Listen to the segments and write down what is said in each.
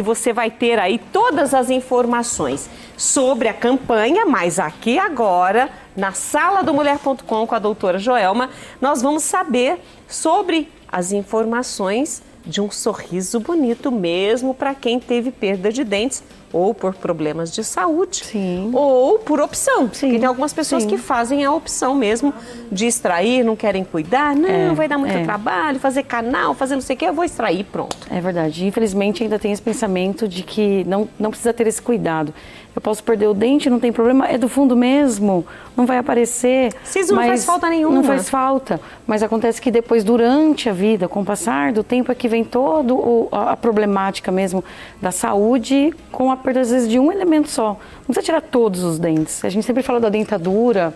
E você vai ter aí todas as informações sobre a campanha, mas aqui agora, na sala do Mulher.com com a doutora Joelma, nós vamos saber sobre as informações de um sorriso bonito mesmo para quem teve perda de dentes ou por problemas de saúde, sim, ou por opção. Sim. Porque tem algumas pessoas que fazem a opção mesmo de extrair, não querem cuidar, não, vai dar muito trabalho, fazer canal, fazer não sei o que, eu vou extrair, pronto. É verdade. Infelizmente ainda tem esse pensamento de que não precisa ter esse cuidado. Eu posso perder o dente, não tem problema, é do fundo mesmo, não vai aparecer. Siso não faz falta nenhuma. Não faz falta, mas acontece que depois, durante a vida, com o passar do tempo, é que vem toda a problemática mesmo da saúde com a perda, às vezes, de um elemento só. Não precisa tirar todos os dentes. A gente sempre fala da dentadura,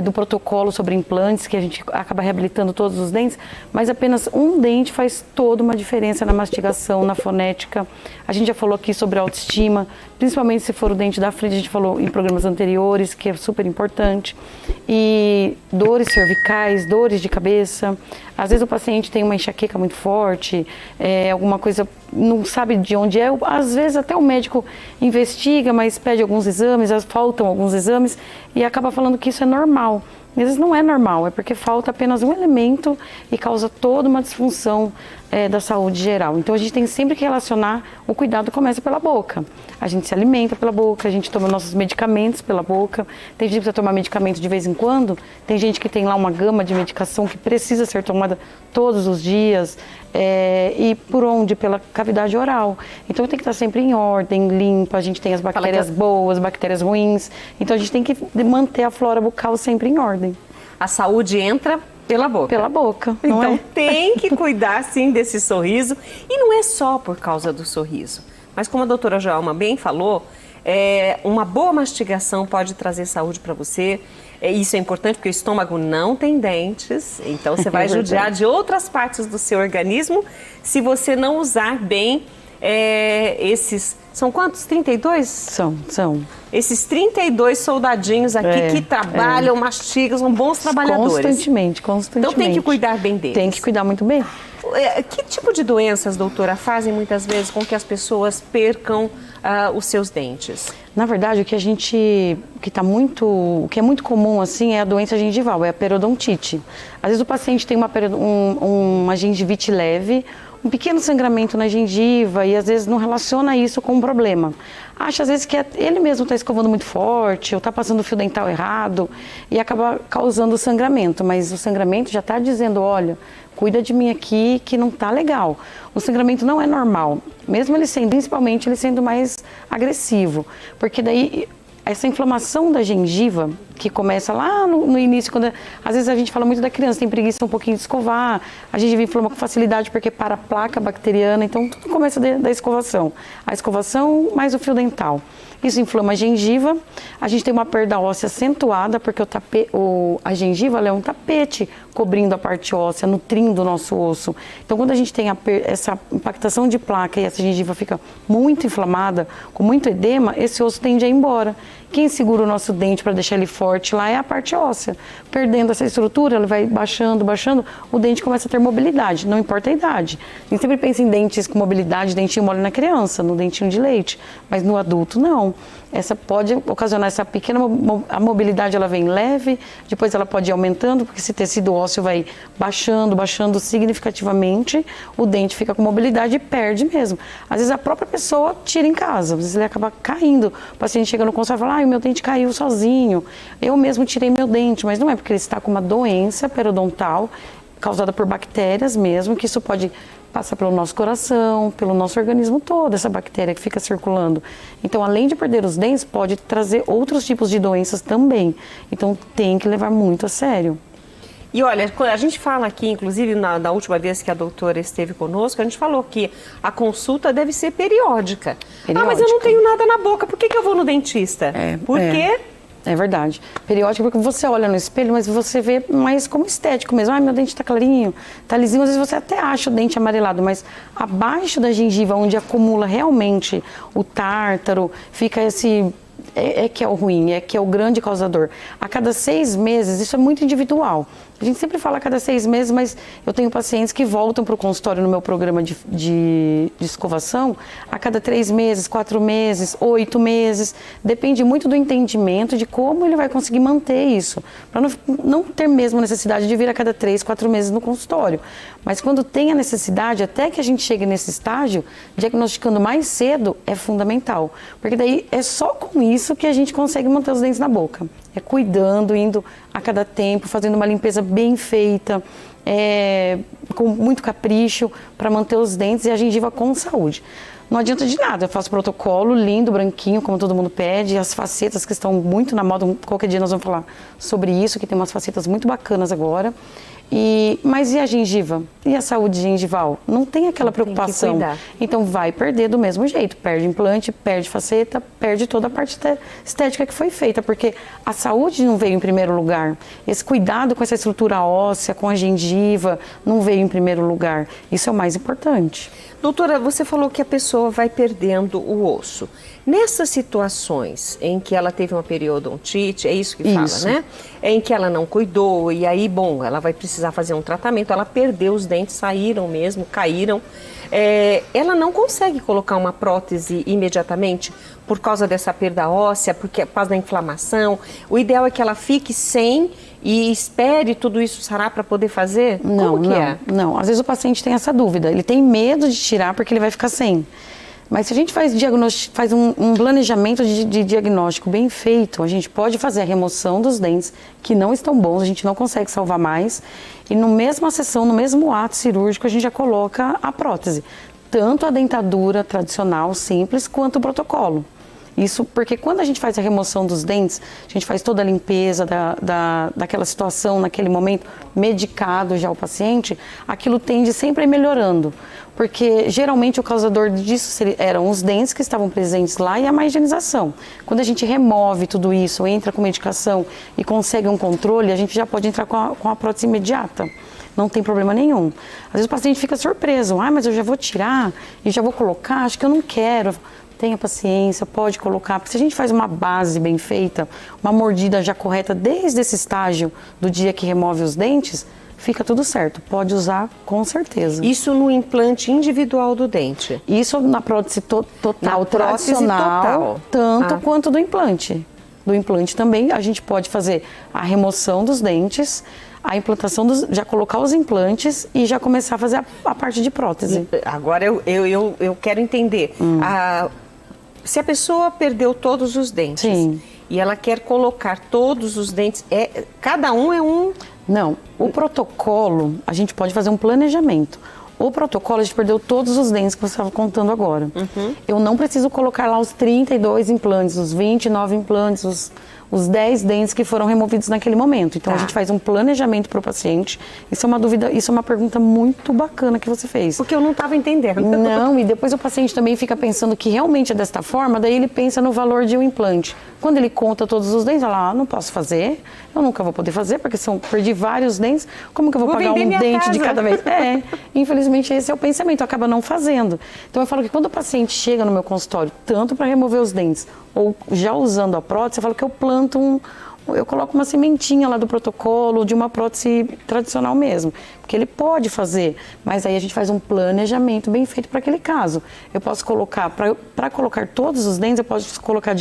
do protocolo sobre implantes, que a gente acaba reabilitando todos os dentes, mas apenas um dente faz toda uma diferença na mastigação, na fonética. A gente já falou aqui sobre autoestima, principalmente se for o dente da frente, a gente falou em programas anteriores, que é super importante. E dores cervicais, dores de cabeça. Às vezes o paciente tem uma enxaqueca muito forte, alguma coisa, não sabe de onde é. Às vezes até o médico investiga, mas pede alguns exames, faltam alguns exames e acaba falando que isso é normal. Às vezes não é normal, é porque falta apenas um elemento e causa toda uma disfunção da saúde geral. Então a gente tem sempre que relacionar, o cuidado começa pela boca. A gente se alimenta pela boca, a gente toma nossos medicamentos pela boca. Tem gente que precisa tomar medicamento de vez em quando, tem gente que tem lá uma gama de medicação que precisa ser tomada todos os dias. E por onde? Pela cavidade oral. Então tem que estar sempre em ordem, limpa, a gente tem as bactérias boas, bactérias ruins. Então a gente tem que manter a flora bucal sempre em ordem. A saúde entra pela boca. Pela boca, então, não é? Tem que cuidar, sim, desse sorriso. E não é só por causa do sorriso. Mas como a doutora Joelma bem falou, uma boa mastigação pode trazer saúde para você. Isso é importante porque o estômago não tem dentes. Então, você vai judiar de outras partes do seu organismo se você não usar bem esses... São quantos? 32? São. Esses 32 soldadinhos aqui que trabalham, mastigam, são bons trabalhadores. Constantemente. Então tem que cuidar bem deles. Tem que cuidar muito bem. Que tipo de doenças, doutora, fazem muitas vezes com que as pessoas percam os seus dentes? Na verdade, o que é muito comum assim é a doença gengival, é a periodontite. Às vezes o paciente tem uma gengivite leve, um pequeno sangramento na gengiva e às vezes não relaciona isso com um problema. Acha às vezes que ele mesmo está escovando muito forte ou está passando o fio dental errado e acaba causando sangramento, mas o sangramento já está dizendo, olha, cuida de mim aqui que não está legal. O sangramento não é normal, mesmo principalmente ele sendo mais agressivo, porque daí essa inflamação da gengiva, que começa lá no início, quando às vezes a gente fala muito da criança, tem preguiça um pouquinho de escovar, a gengiva inflama com facilidade porque para a placa bacteriana, então tudo começa da escovação. A escovação mais o fio dental. Isso inflama a gengiva, a gente tem uma perda óssea acentuada, porque a gengiva é um tapete cobrindo a parte óssea, nutrindo o nosso osso. Então, quando a gente tem essa impactação de placa e essa gengiva fica muito inflamada, com muito edema, esse osso tende a ir embora. Quem segura o nosso dente para deixar ele forte lá é a parte óssea. Perdendo essa estrutura, ele vai baixando, o dente começa a ter mobilidade, não importa a idade. A gente sempre pensa em dentes com mobilidade, dentinho mole na criança, no dentinho de leite, mas no adulto não. Essa pode ocasionar essa pequena a mobilidade, ela vem leve, depois ela pode ir aumentando, porque esse tecido ósseo vai baixando significativamente, o dente fica com mobilidade e perde mesmo. Às vezes a própria pessoa tira em casa, às vezes ele acaba caindo, o paciente chega no consultório e fala, o meu dente caiu sozinho, eu mesmo tirei meu dente, mas não é porque ele está com uma doença periodontal causada por bactérias mesmo, que isso pode passar pelo nosso coração, pelo nosso organismo todo, essa bactéria que fica circulando. Então, além de perder os dentes, pode trazer outros tipos de doenças também. Então, tem que levar muito a sério. E olha, a gente fala aqui, inclusive na última vez que a doutora esteve conosco, a gente falou que a consulta deve ser periódica. Mas eu não tenho nada na boca, por que eu vou no dentista? Por quê? É verdade. Periódico porque você olha no espelho, mas você vê mais como estético mesmo. Meu dente tá clarinho, tá lisinho. Às vezes você até acha o dente amarelado, mas abaixo da gengiva, onde acumula realmente o tártaro, fica é que é o ruim, é que é o grande causador. A cada 6 meses, isso é muito individual. A gente sempre fala a cada 6 meses, mas eu tenho pacientes que voltam para o consultório no meu programa de escovação a cada 3 meses, 4 meses, 8 meses. Depende muito do entendimento de como ele vai conseguir manter isso. Para não ter mesmo necessidade de vir a cada 3, 4 meses no consultório. Mas quando tem a necessidade, até que a gente chegue nesse estágio, diagnosticando mais cedo é fundamental. Porque daí é só com isso que a gente consegue manter os dentes na boca. É cuidando, indo a cada tempo, fazendo uma limpeza bem feita, com muito capricho para manter os dentes e a gengiva com saúde. Não adianta de nada, eu faço protocolo lindo, branquinho, como todo mundo pede, as facetas que estão muito na moda, qualquer dia nós vamos falar sobre isso, que tem umas facetas muito bacanas agora. Mas e a gengiva? E a saúde gengival? Não tem aquela preocupação. Então vai perder do mesmo jeito. Perde implante, perde faceta, perde toda a parte estética que foi feita. Porque a saúde não veio em primeiro lugar. Esse cuidado com essa estrutura óssea, com a gengiva, não veio em primeiro lugar. Isso é o mais importante. Doutora, você falou que a pessoa vai perdendo o osso. Nessas situações em que ela teve uma periodontite, é isso que fala, né? Em que ela não cuidou e aí, bom, ela vai precisar fazer um tratamento, ela perdeu os dentes, saíram mesmo, caíram. Ela não consegue colocar uma prótese imediatamente por causa dessa perda óssea, por causa da inflamação. O ideal é que ela fique sem e espere tudo isso sarar para poder fazer? Não. Às vezes o paciente tem essa dúvida. Ele tem medo de tirar porque ele vai ficar sem. Mas se a gente faz um planejamento de diagnóstico bem feito, a gente pode fazer a remoção dos dentes que não estão bons, a gente não consegue salvar mais. E na mesma sessão, no mesmo ato cirúrgico, a gente já coloca a prótese. Tanto a dentadura tradicional, simples, quanto o protocolo. Isso porque quando a gente faz a remoção dos dentes, a gente faz toda a limpeza daquela situação, naquele momento, medicado já o paciente, aquilo tende sempre a ir melhorando. Porque geralmente o causador disso eram os dentes que estavam presentes lá e a má higienização. Quando a gente remove tudo isso, entra com medicação e consegue um controle, a gente já pode entrar com a prótese imediata. Não tem problema nenhum. Às vezes o paciente fica surpreso, mas eu já vou tirar e já vou colocar, acho que eu não quero. Tenha paciência, pode colocar, porque se a gente faz uma base bem feita, uma mordida já correta desde esse estágio do dia que remove os dentes, fica tudo certo, pode usar com certeza. Isso no implante individual do dente? Isso na prótese total, tradicional, tanto quanto do implante. Do implante também a gente pode fazer a remoção dos dentes, a implantação, já colocar os implantes e já começar a fazer a parte de prótese. Agora eu quero entender, se a pessoa perdeu todos os dentes, sim, e ela quer colocar todos os dentes, cada um é um... Não, o protocolo, a gente pode fazer um planejamento. O protocolo, a gente perdeu todos os dentes que você estava contando agora. Eu não preciso colocar lá os 32 implantes, os 29 implantes, os 10 dentes que foram removidos naquele momento. Então, a gente faz um planejamento para o paciente. Isso é uma dúvida, isso é uma pergunta muito bacana que você fez. Porque eu não estava entendendo. Não, e depois o paciente também fica pensando que realmente é desta forma, daí ele pensa no valor de um implante. Quando ele conta todos os dentes, ela não posso fazer, eu nunca vou poder fazer, porque perdi vários dentes, como que eu vou pagar um dente de cada vez? Infelizmente esse é o pensamento, acaba não fazendo. Então eu falo que quando o paciente chega no meu consultório, tanto para remover os dentes, ou já usando a prótese, eu falo que eu planto eu coloco uma sementinha lá do protocolo, de uma prótese tradicional mesmo, porque ele pode fazer, mas aí a gente faz um planejamento bem feito para aquele caso. Eu posso colocar, para colocar todos os dentes, eu posso colocar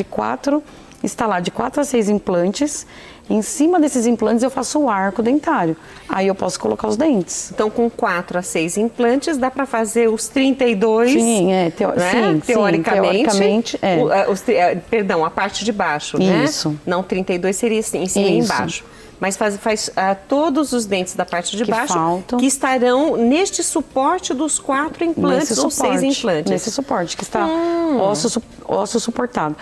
instalar de 4 a 6 implantes. Em cima desses implantes eu faço o arco dentário. Aí eu posso colocar os dentes. Então, com 4 a 6 implantes, dá para fazer os 32? Sim, teoricamente. Perdão, a parte de baixo, isso, né? Não, 32 seria assim, em cima e embaixo. Mas faz todos os dentes da parte de baixo que estarão neste suporte dos 4 implantes ou 6 implantes. Nesse suporte que está osso suportado.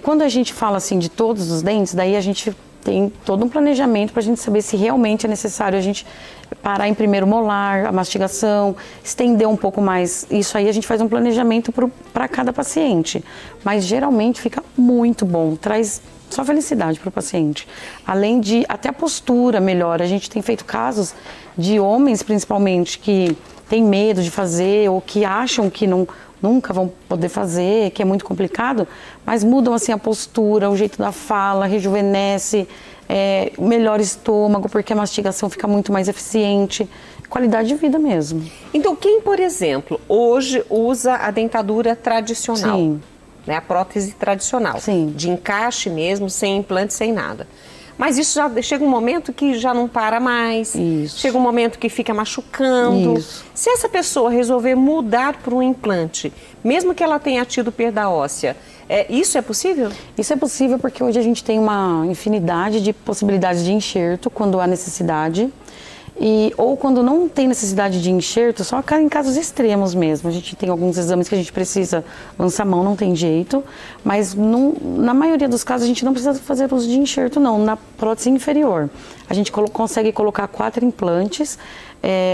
Quando a gente fala assim de todos os dentes, daí a gente tem todo um planejamento para a gente saber se realmente é necessário a gente parar em primeiro molar, a mastigação, estender um pouco mais. Isso aí a gente faz um planejamento para cada paciente. Mas geralmente fica muito bom, traz só felicidade para o paciente. Além de, até a postura melhora. A gente tem feito casos de homens, principalmente, que têm medo de fazer ou que acham que não nunca vão poder fazer, que é muito complicado, mas mudam assim a postura, o jeito da fala, rejuvenesce, melhora o estômago, porque a mastigação fica muito mais eficiente, qualidade de vida mesmo. Então, quem, por exemplo, hoje usa a dentadura tradicional, Sim. né, a prótese tradicional, Sim. de encaixe mesmo, sem implante, sem nada. Mas isso já chega um momento que já não para mais, Isso. chega um momento que fica machucando. Isso. Se essa pessoa resolver mudar para um implante, mesmo que ela tenha tido perda óssea, isso é possível? Isso é possível porque hoje a gente tem uma infinidade de possibilidades de enxerto quando há necessidade. Ou quando não tem necessidade de enxerto, só em casos extremos mesmo. A gente tem alguns exames que a gente precisa lançar mão, não tem jeito. Mas na maioria dos casos a gente não precisa fazer uso de enxerto não, na prótese inferior. A gente consegue colocar 4 implantes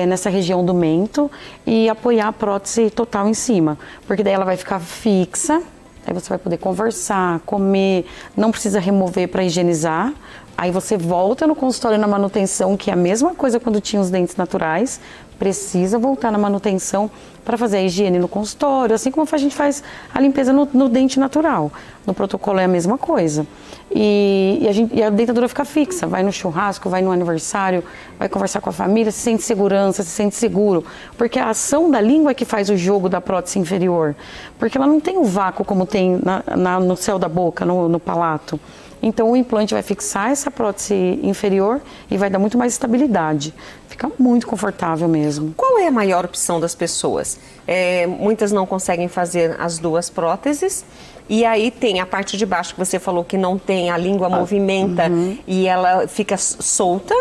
nessa região do mento e apoiar a prótese total em cima. Porque daí ela vai ficar fixa, aí você vai poder conversar, comer, não precisa remover para higienizar. Aí você volta no consultório na manutenção, que é a mesma coisa quando tinha os dentes naturais, precisa voltar na manutenção para fazer a higiene no consultório, assim como a gente faz a limpeza no dente natural. No protocolo é a mesma coisa. E a dentadura fica fixa, vai no churrasco, vai no aniversário, vai conversar com a família, se sente segurança, se sente seguro. Porque a ação da língua é que faz o jogo da prótese inferior. Porque ela não tem o vácuo como tem no céu da boca, no palato. Então o implante vai fixar essa prótese inferior e vai dar muito mais estabilidade. Fica muito confortável mesmo. Qual é a maior opção das pessoas? Muitas não conseguem fazer as 2 próteses. E aí tem a parte de baixo que você falou que não tem, a língua movimenta e ela fica solta.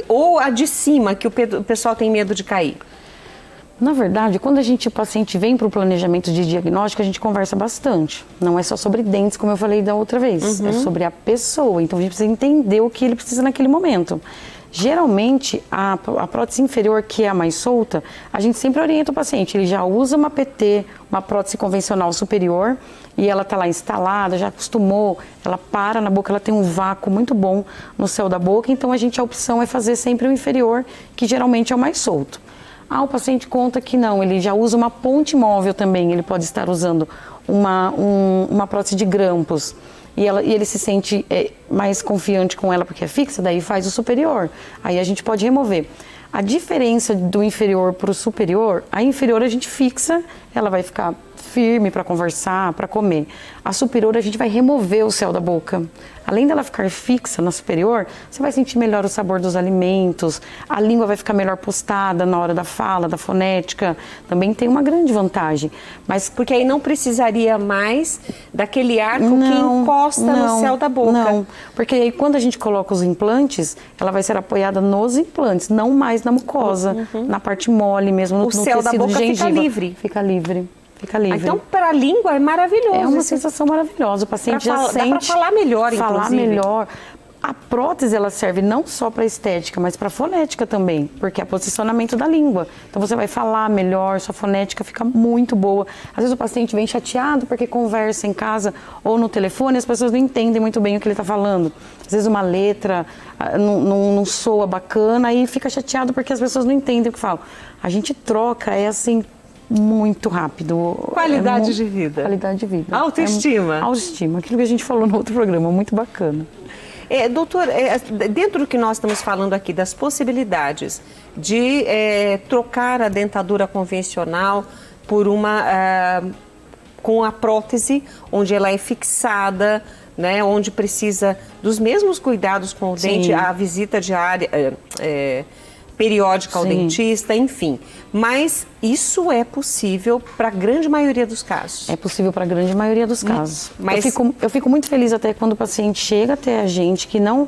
Ou a de cima, que o pessoal tem medo de cair? Na verdade, quando o paciente vem para o planejamento de diagnóstico, a gente conversa bastante. Não é só sobre dentes, como eu falei da outra vez. É sobre a pessoa. Então, a gente precisa entender o que ele precisa naquele momento. Geralmente, a prótese inferior, que é a mais solta, a gente sempre orienta o paciente. Ele já usa uma PT, uma prótese convencional superior, e ela está lá instalada, já acostumou, ela para na boca, ela tem um vácuo muito bom no céu da boca. Então, a opção é fazer sempre o inferior, que geralmente é o mais solto. O paciente conta que não, ele já usa uma ponte móvel também, ele pode estar usando uma prótese de grampos e ele se sente mais confiante com ela porque é fixa, daí faz o superior, aí a gente pode remover. A diferença do inferior para o superior, a inferior a gente fixa, ela vai ficar firme para conversar, para comer. A superior a gente vai remover o céu da boca. Além dela ficar fixa na superior, você vai sentir melhor o sabor dos alimentos, a língua vai ficar melhor postada na hora da fala, da fonética. Também tem uma grande vantagem. Mas porque aí não precisaria mais daquele arco que encosta no céu da boca. Não, porque aí quando a gente coloca os implantes, ela vai ser apoiada nos implantes, não mais na mucosa, na parte mole mesmo, no céu da boca fica livre. Fica livre. Fica livre. Então, para a língua é maravilhoso. É uma sensação maravilhosa. O paciente já sente... Dá para falar melhor, inclusive. Falar melhor. A prótese, ela serve não só para estética, mas para fonética também, porque é o posicionamento da língua. Então, você vai falar melhor, sua fonética fica muito boa. Às vezes, o paciente vem chateado porque conversa em casa ou no telefone e as pessoas não entendem muito bem o que ele está falando. Às vezes, uma letra não soa bacana e fica chateado porque as pessoas não entendem o que falam. A gente troca, assim... muito rápido. Qualidade de vida. Qualidade de vida. Autoestima. Autoestima, aquilo que a gente falou no outro programa, muito bacana. Doutor, dentro do que nós estamos falando aqui, das possibilidades de trocar a dentadura convencional por com a prótese, onde ela é fixada, né, onde precisa dos mesmos cuidados com o dente, a visita diária, periódica ao dentista, enfim. Mas isso é possível para a grande maioria dos casos. É possível para a grande maioria dos casos. Mas eu fico muito feliz até quando o paciente chega até a gente que não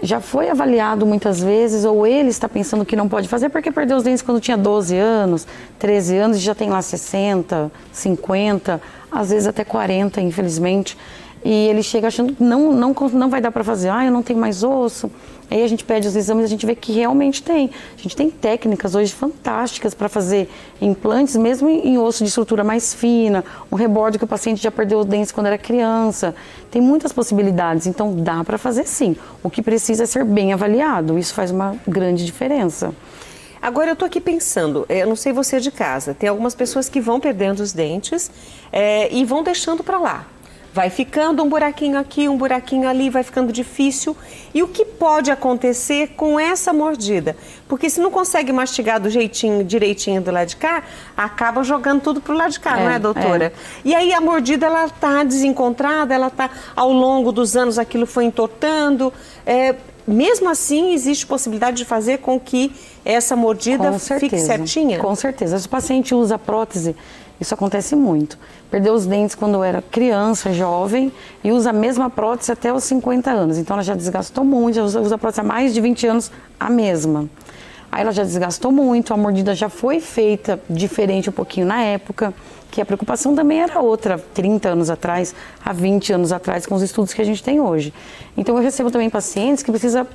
já foi avaliado muitas vezes, ou ele está pensando que não pode fazer porque perdeu os dentes quando tinha 12 anos, 13 anos e já tem lá 60, 50, às vezes até 40, infelizmente. E ele chega achando que não vai dar para fazer, eu não tenho mais osso. Aí a gente pede os exames e a gente vê que realmente tem. A gente tem técnicas hoje fantásticas para fazer implantes, mesmo em osso de estrutura mais fina, um rebordo que o paciente já perdeu os dentes quando era criança. Tem muitas possibilidades, então dá para fazer sim. O que precisa é ser bem avaliado, isso faz uma grande diferença. Agora eu tô aqui pensando, eu não sei você de casa, tem algumas pessoas que vão perdendo os dentes e vão deixando para lá. Vai ficando um buraquinho aqui, um buraquinho ali, vai ficando difícil. E o que pode acontecer com essa mordida? Porque se não consegue mastigar do jeitinho, direitinho do lado de cá, acaba jogando tudo pro lado de cá, não é, doutora? E aí a mordida, ela tá desencontrada, ela tá, ao longo dos anos, aquilo foi entortando. Mesmo assim, existe possibilidade de fazer com que essa mordida fique certinha? Com certeza. Se o paciente usa prótese, isso acontece muito. Perdeu os dentes quando era criança, jovem, e usa a mesma prótese até os 50 anos. Então ela já desgastou muito, já usa a prótese há mais de 20 anos, a mesma. Aí ela já desgastou muito, a mordida já foi feita diferente um pouquinho na época, que a preocupação também era outra, 30 anos atrás, há 20 anos atrás, com os estudos que a gente tem hoje. Então eu recebo também pacientes que precisam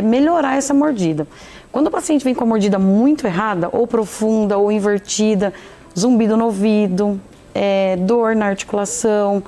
melhorar essa mordida. Quando o paciente vem com a mordida muito errada, ou profunda, ou invertida, zumbido no ouvido, dor na articulação,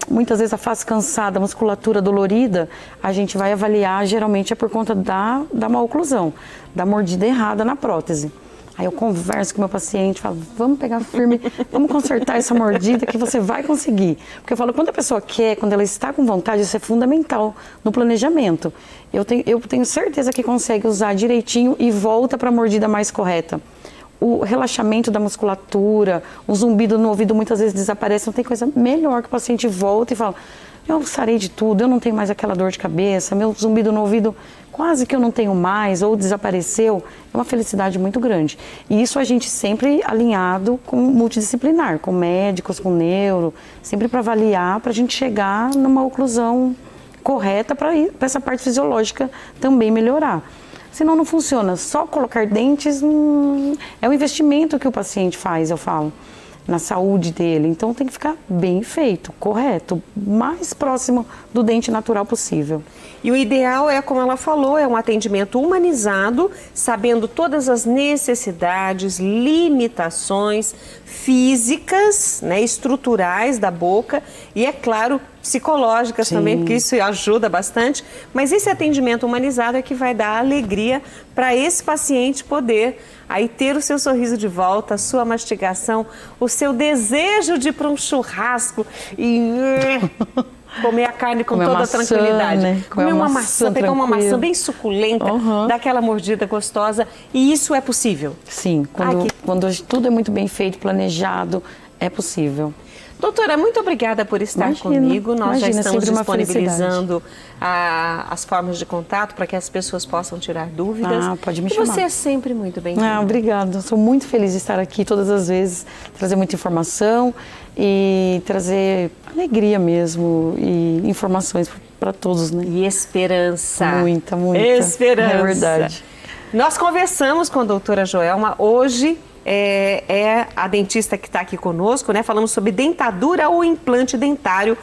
muitas vezes a face cansada, a musculatura dolorida, a gente vai avaliar, geralmente é por conta da má oclusão, da mordida errada na prótese. Aí eu converso com o meu paciente, falo, vamos pegar firme, vamos consertar essa mordida que você vai conseguir. Porque eu falo, quando a pessoa quer, quando ela está com vontade, isso é fundamental no planejamento. Eu tenho certeza que consegue usar direitinho e volta para a mordida mais correta. O relaxamento da musculatura, o zumbido no ouvido muitas vezes desaparece, não tem coisa melhor que o paciente volta e fala, eu sarei de tudo, eu não tenho mais aquela dor de cabeça, meu zumbido no ouvido quase que eu não tenho mais ou desapareceu, é uma felicidade muito grande. E isso a gente sempre alinhado com multidisciplinar, com médicos, com neuro, sempre para avaliar, para a gente chegar numa oclusão correta para essa parte fisiológica também melhorar. Senão não funciona. Só colocar dentes é um investimento que o paciente faz, eu falo, na saúde dele. Então tem que ficar bem feito, correto, mais próximo do dente natural possível. E o ideal é, como ela falou, é um atendimento humanizado, sabendo todas as necessidades, limitações físicas, né, estruturais da boca e, é claro, psicológicas também, porque isso ajuda bastante. Mas esse atendimento humanizado é que vai dar alegria para esse paciente poder aí ter o seu sorriso de volta, a sua mastigação, o seu desejo de ir para um churrasco e comer a carne com toda a tranquilidade. Né? Comer uma maçã, pegar uma maçã bem suculenta, dar aquela mordida gostosa. E isso é possível? Sim, quando tudo é muito bem feito, planejado, é possível. Doutora, muito obrigada por estar comigo. Nós já estamos disponibilizando as formas de contato para que as pessoas possam tirar dúvidas. Pode me chamar. E você é sempre muito bem-vinda. Obrigada. Sou muito feliz de estar aqui todas as vezes, trazer muita informação e trazer alegria mesmo e informações para todos, né? E esperança. Muita. Esperança. É verdade. Nós conversamos com a doutora Joelma hoje. É a dentista que está aqui conosco, né? Falamos sobre dentadura ou implante dentário.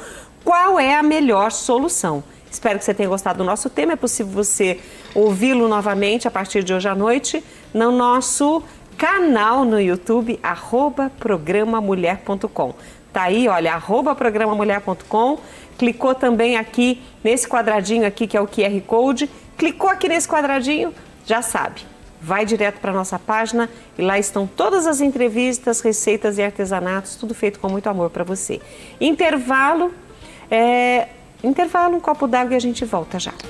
Qual é a melhor solução? Espero que você tenha gostado do nosso tema. É possível você ouvi-lo novamente a partir de hoje à noite no nosso canal no YouTube, @programamulher.com. Tá aí, olha, @programamulher.com. Clicou também aqui nesse quadradinho aqui, que é o QR Code. Clicou aqui nesse quadradinho, já sabe. Vai direto para a nossa página e lá estão todas as entrevistas, receitas e artesanatos, tudo feito com muito amor para você. Intervalo, um copo d'água e a gente volta já.